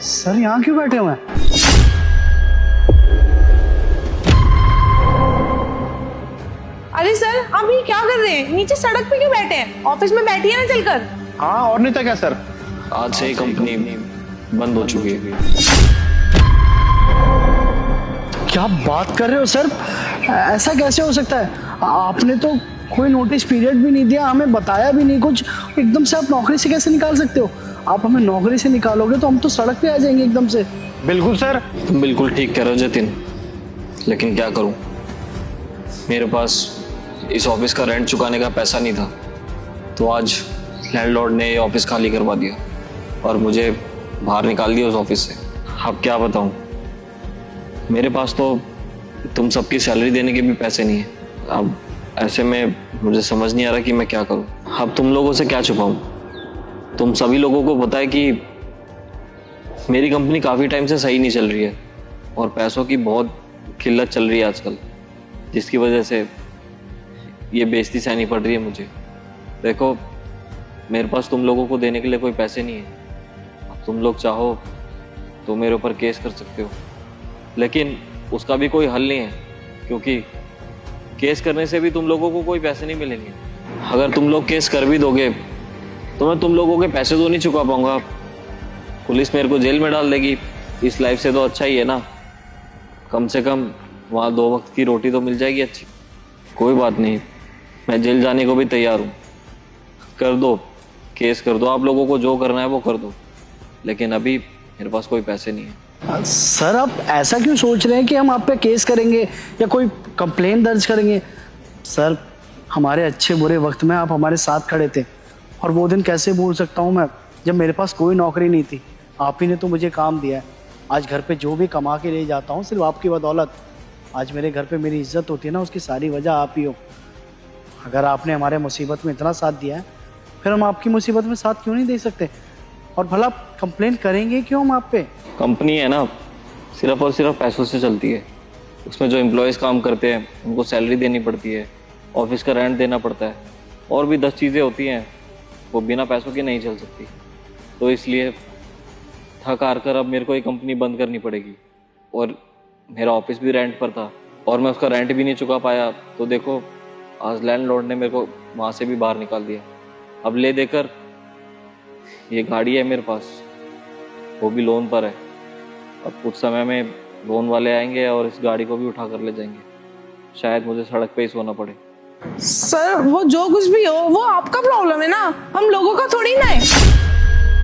Sir यहाँ क्यों बैठे हुए हैं? अरे सर, आप ये क्या कर रहे हैं? नीचे सड़क पे क्यों बैठे हैं? ऑफिस में बैठिए ना चलकर। हाँ, और नहीं था क्या सर? आज से ही कंपनी बंद हो चुकी है। क्या बात कर रहे हो सर? ऐसा कैसे हो सकता है? आपने तो कोई नोटिस पीरियड भी नहीं दिया, हमें बताया भी नहीं कुछ, एकदम से आप नौकरी से कैसे निकाल सकते हो? आप हमें नौकरी से निकालोगे तो हम तो सड़क पे आ जाएंगे एकदम से। बिल्कुल सर। तुम बिल्कुल ठीक कह रहे हो जतिन, लेकिन क्या करूं, मेरे पास इस ऑफिस का रेंट चुकाने का पैसा नहीं था, तो आज लैंडलॉर्ड ने ये ऑफिस खाली करवा दिया और मुझे बाहर निकाल दिया उस ऑफिस से। अब क्या बताऊं, मेरे पास तो तुम सबकी सैलरी देने के भी पैसे नहीं है। अब ऐसे में मुझे समझ नहीं आ रहा कि मैं क्या करूं। अब तुम लोगों से क्या छुपाऊं? तुम सभी लोगों को पता है कि मेरी कंपनी काफ़ी टाइम से सही नहीं चल रही है और पैसों की बहुत किल्लत चल रही है आजकल, जिसकी वजह से ये बेइज्जती सहनी पड़ रही है मुझे। देखो, मेरे पास तुम लोगों को देने के लिए कोई पैसे नहीं है। अब तुम लोग चाहो तो मेरे ऊपर केस कर सकते हो, लेकिन उसका भी कोई हल नहीं है, क्योंकि केस करने से भी तुम लोगों को कोई पैसे नहीं मिलेंगे। अगर तुम लोग केस कर भी दोगे तो मैं तुम लोगों के पैसे तो नहीं चुका पाऊंगा, पुलिस मेरे को जेल में डाल देगी। इस लाइफ से तो अच्छा ही है ना, कम से कम वहाँ 2 वक्त की रोटी तो मिल जाएगी अच्छी। कोई बात नहीं, मैं जेल जाने को भी तैयार हूँ। कर दो, केस कर दो, आप लोगों को जो करना है वो कर दो, लेकिन अभी मेरे पास कोई पैसे नहीं है। सर आप ऐसा क्यों सोच रहे हैं कि हम आप पे केस करेंगे या कोई कंप्लेन दर्ज करेंगे? सर, हमारे अच्छे बुरे वक्त में आप हमारे साथ खड़े थे, और वो दिन कैसे भूल सकता हूँ मैं, जब मेरे पास कोई नौकरी नहीं थी। आप ही ने तो मुझे काम दिया है। आज घर पे जो भी कमा के ले जाता हूँ सिर्फ आपकी बदौलत। आज मेरे घर पे मेरी इज्जत होती है ना, उसकी सारी वजह आप ही हो। अगर आपने हमारे मुसीबत में इतना साथ दिया है, फिर हम आपकी मुसीबत में साथ क्यों नहीं दे सकते? और भला कंप्लेंट करेंगे क्यों हम आप पे? कंपनी है ना, सिर्फ और सिर्फ पैसों से चलती है। उसमें जो एम्प्लॉयज़ काम करते हैं उनको सैलरी देनी पड़ती है, ऑफिस का रेंट देना पड़ता है, और भी 10 चीज़ें होती हैं, वो बिना पैसों की नहीं चल सकती। तो इसलिए थक हार कर अब मेरे को ये कंपनी बंद करनी पड़ेगी। और मेरा ऑफिस भी रेंट पर था और मैं उसका रेंट भी नहीं चुका पाया, तो देखो आज लैंडलॉर्ड ने मेरे को वहाँ से भी बाहर निकाल दिया। अब ले देकर ये गाड़ी है मेरे पास, वो भी लोन पर है। अब कुछ समय में लोन वाले आएंगे और इस गाड़ी को भी उठा कर ले जाएंगे। शायद मुझे सड़क पे ही सोना पड़े। सर, वो जो कुछ भी हो वो आपका प्रॉब्लम है ना, हम लोगों का थोड़ी ना है।